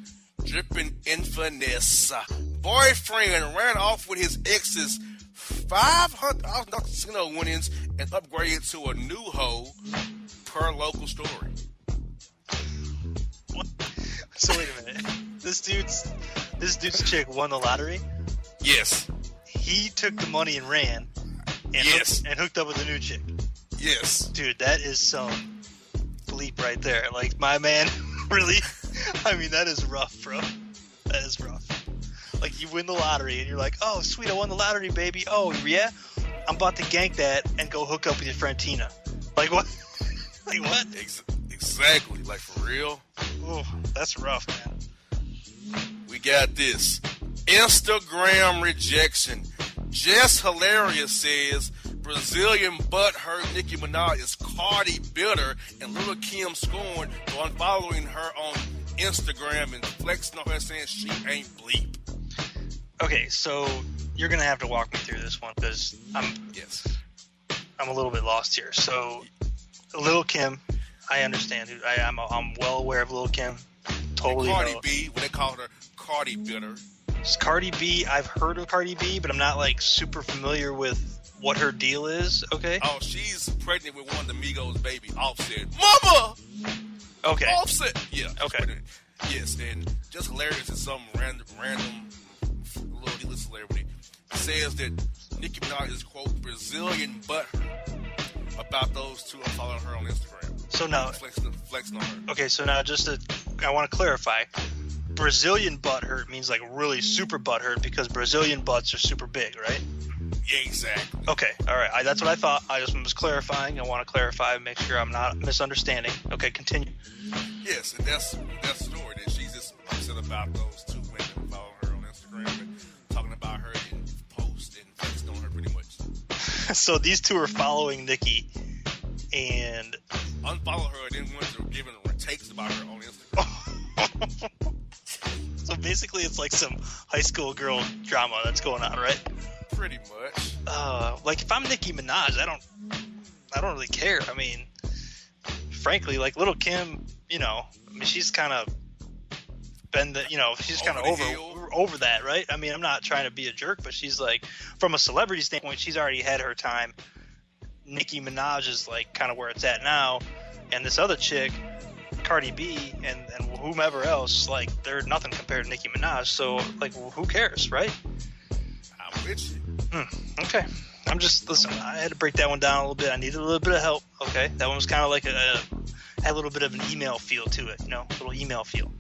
dripping infamous. Boyfriend ran off with his ex's $500 casino winnings and upgraded to a new hoe, per local story. What? So wait a minute. This dude's chick won the lottery? Yes. He took the money and ran. And hooked up with a new chick. Yes. Dude, that is some bleep right there. Like, my man, really? I mean, that is rough, bro. That is rough. Like, you win the lottery, and you're like, oh, sweet, I won the lottery, baby. Oh, yeah? I'm about to gank that and go hook up with your friend Tina. Like, what? Like, what? Exactly. Like, for real? Oh, that's rough, man. We got this. Instagram rejection. Jess Hilarious says Brazilian butthurt Nicki Minaj is Cardi bitter and Lil' Kim scorned for unfollowing her on Instagram and flexing on her saying she ain't bleep. Okay, so you're gonna have to walk me through this one because I'm a little bit lost here. So, Lil' Kim, I understand. I'm well aware of Lil' Kim. Totally. Cardi B, when they call her Cardi bitter. Cardi B, I've heard of Cardi B, but I'm not like super familiar with what her deal is. Okay. Oh, she's pregnant with one of the Migos' baby, Offset. Mama. Okay. Offset. Yeah. Okay. Yes, and just hilarious is some random little D-list celebrity says that Nicki Minaj is quote Brazilian butthurt about those two following her on Instagram. So now flexing on her. Okay, so now I want to clarify. Brazilian butthurt means like really super butthurt because Brazilian butts are super big, right? Yeah, exactly. Okay, all right. That's what I thought. I just was clarifying. I want to clarify and make sure I'm not misunderstanding. Okay, continue. Yes, and that's the story. That she's just upset about those two women following her on Instagram and talking about her in posts and flexing on her pretty much. So these two are following Nikki, and unfollow her, and then ones that are giving her takes about her on Instagram. So basically, it's like some high school girl drama that's going on, right? Pretty much. Like if I'm Nicki Minaj, I don't really care. I mean, frankly, like Little Kim, you know, I mean, she's kind of been the, you know, she's kind of over that, right? I mean, I'm not trying to be a jerk, but she's like, from a celebrity standpoint, she's already had her time. Nicki Minaj is like kind of where it's at now, and this other chick, Cardi B, and whomever else, like they're nothing compared to Nicki Minaj. So like, who cares, right? I'm with you. Okay. I'm just, listen, I had to break that one down a little bit. I needed a little bit of help. Okay. That one was kind of like had a little bit of an email feel to it, you know, a little email feel.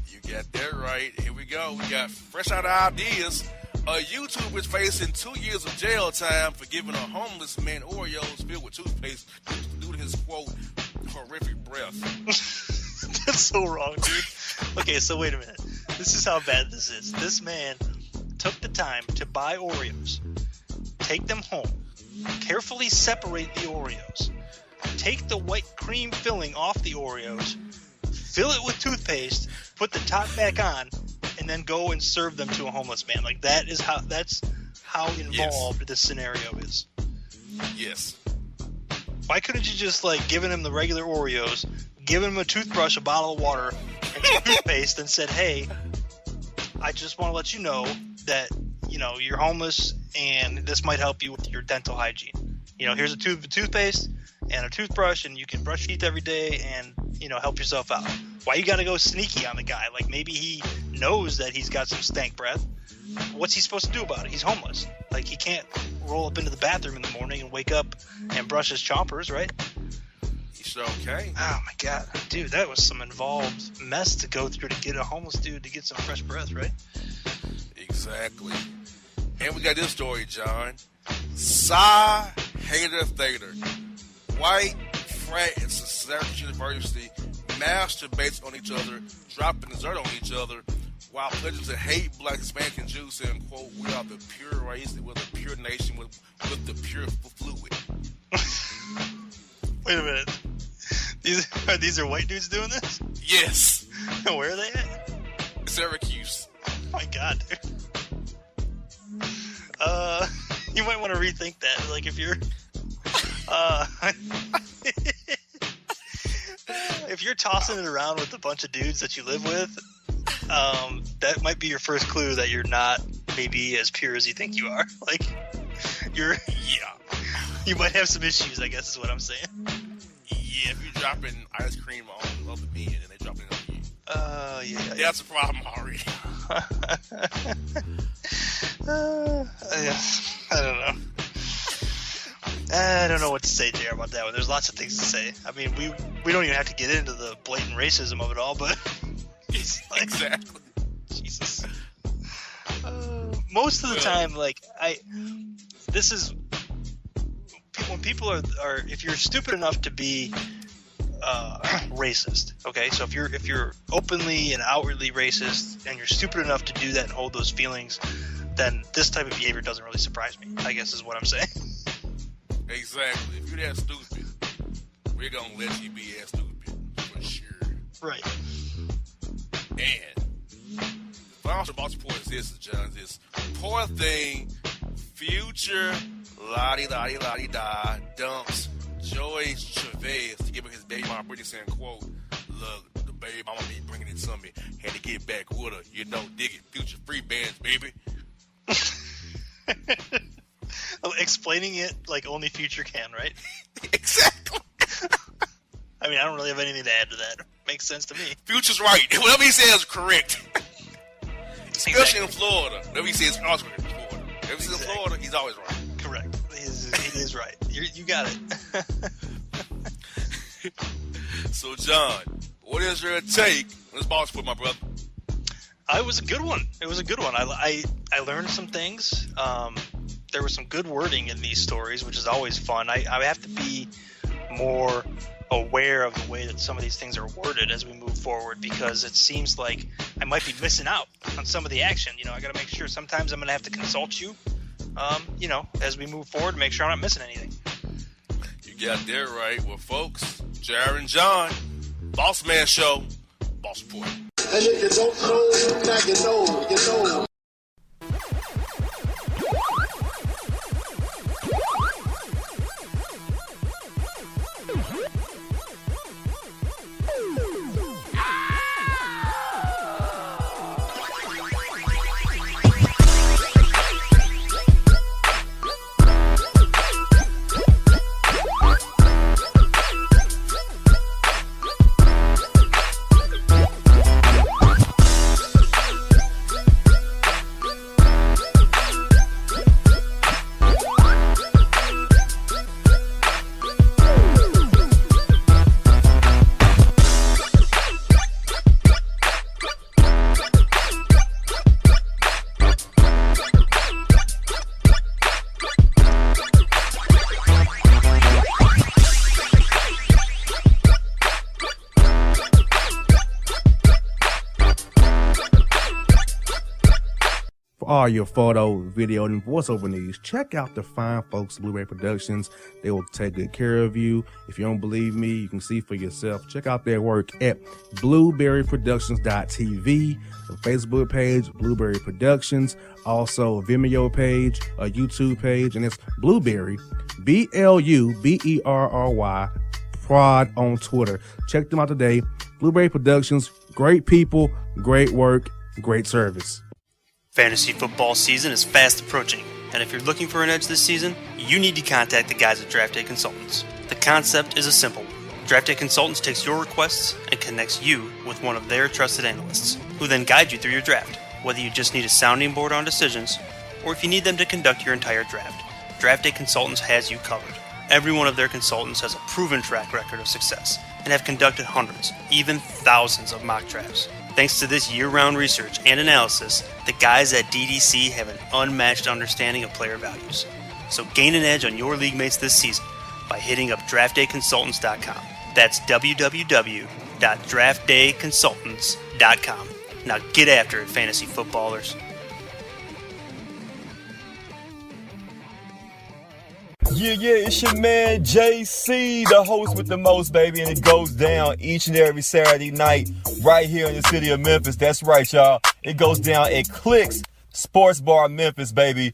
You got that right. Here we go. We got fresh out of ideas. A YouTuber is facing 2 years of jail time for giving a homeless man Oreos filled with toothpaste due to his, quote, horrific breath. That's so wrong, dude. Okay, so wait a minute. This is how bad this is. This man took the time to buy Oreos, take them home, carefully separate the Oreos, take the white cream filling off the Oreos, fill it with toothpaste, put the top back on, and then go and serve them to a homeless man. Like that's how involved this scenario is. Yes. Why couldn't you just like given him the regular Oreos, given him a toothbrush, a bottle of water, and some toothpaste, and said, "Hey, I just want to let you know that, you know, you're homeless and this might help you with your dental hygiene. You know, here's a tube of toothpaste and a toothbrush, and you can brush your teeth every day and, you know, help yourself out." Why you got to go sneaky on the guy? Like maybe he knows that he's got some stank breath. What's he supposed to do about it? He's homeless. Like he can't roll up into the bathroom in the morning and wake up and brush his chompers, right? He's okay. Oh my God, dude, that was some involved mess to go through to get a homeless dude to get some fresh breath, right? Exactly. And we got this story, John. Psy Hater Thater. White frat at Syracuse University masturbates on each other, dropping dessert on each other, while pledging to hate black Hispanic and Jews, saying, quote, "We are the pure race, we're the pure nation with the pure fluid." Wait a minute. These are white dudes doing this? Yes. Where are they at? Syracuse. Oh my God, dude. You might want to rethink that. Like if you're if you're tossing it around with a bunch of dudes that you live with, that might be your first clue that you're not maybe as pure as you think you are. Like you might have some issues, I guess is what I'm saying. Yeah, if you're dropping ice cream on other men and they drop it on you. Yeah. That's a problem already. I don't know what to say, JR, about that one. There's lots of things to say. I mean, we don't even have to get into the blatant racism of it all, but it's like, exactly. Jesus. Most of the time, like this is when people are if you're stupid enough to be racist, okay? So if you're openly and outwardly racist and you're stupid enough to do that and hold those feelings, then this type of behavior doesn't really surprise me, I guess is what I'm saying. Exactly. If you're that stupid, we're going to let you be that stupid for sure. Right. And the final about support is this, John, this poor thing, Future la-di-da-di-la-di-da dumps Joey Chavez to give him his baby mama Brittany, saying, quote, "Look, the baby mama be bringing it to me. Had to get back with her. You know, dig it. Future free bands, baby." Explaining it like only Future can, right? Exactly. I mean, I don't really have anything to add to that. Makes sense to me. Future's right. Whatever he says is correct. Especially in Florida. Whatever he says is also correct in Florida. Whatever he's in Florida, he's always right. Correct. He is right. You got it. So, John, what is your take on this ball sport, my brother? It was a good one. I learned some things. There was some good wording in these stories, which is always fun. I have to be more aware of the way that some of these things are worded as we move forward, because it seems like I might be missing out on some of the action. You know, I got to make sure sometimes I'm going to have to consult you as we move forward, make sure I'm not missing anything. You got that right. Well, folks, Jared and John, Bossman Show, Boss Report. And if you don't know, now you know. All your photo, video, and voiceover needs, check out the fine folks at Blueberry Productions. They will take good care of you. If you don't believe me, you can see for yourself. Check out their work at blueberryproductions.tv, the Facebook page, Blueberry Productions, also a Vimeo page, a YouTube page, and it's Blueberry, BLUBERRY, Prod on Twitter. Check them out today. Blueberry Productions, great people, great work, great service. Fantasy football season is fast approaching, and if you're looking for an edge this season, you need to contact the guys at Draft Day Consultants. The concept is a simple one. Draft Day Consultants takes your requests and connects you with one of their trusted analysts, who then guide you through your draft. Whether you just need a sounding board on decisions, or if you need them to conduct your entire draft, Draft Day Consultants has you covered. Every one of their consultants has a proven track record of success, and have conducted hundreds, even thousands of mock drafts. Thanks to this year-round research and analysis, the guys at DDC have an unmatched understanding of player values. So gain an edge on your league mates this season by hitting up draftdayconsultants.com. That's www.draftdayconsultants.com. Now get after it, fantasy footballers. Yeah, it's your man JC, the host with the most, baby, and it goes down each and every Saturday night right here in the city of Memphis. That's right, y'all. It goes down at Clicks Sports Bar Memphis, baby.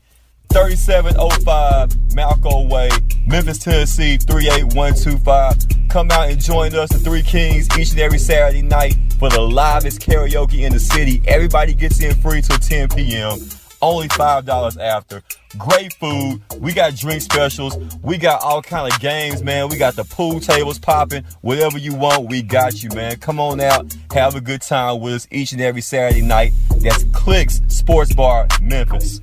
3705 Malco Way, Memphis, Tennessee, 38125. Come out and join us, the Three Kings, each and every Saturday night for the livest karaoke in the city. Everybody gets in free till 10 p.m. Only $5 after. Great food. We got drink specials. We got all kind of games, man. We got the pool tables popping. Whatever you want, we got you, man. Come on out. Have a good time with us each and every Saturday night. That's Clicks Sports Bar, Memphis.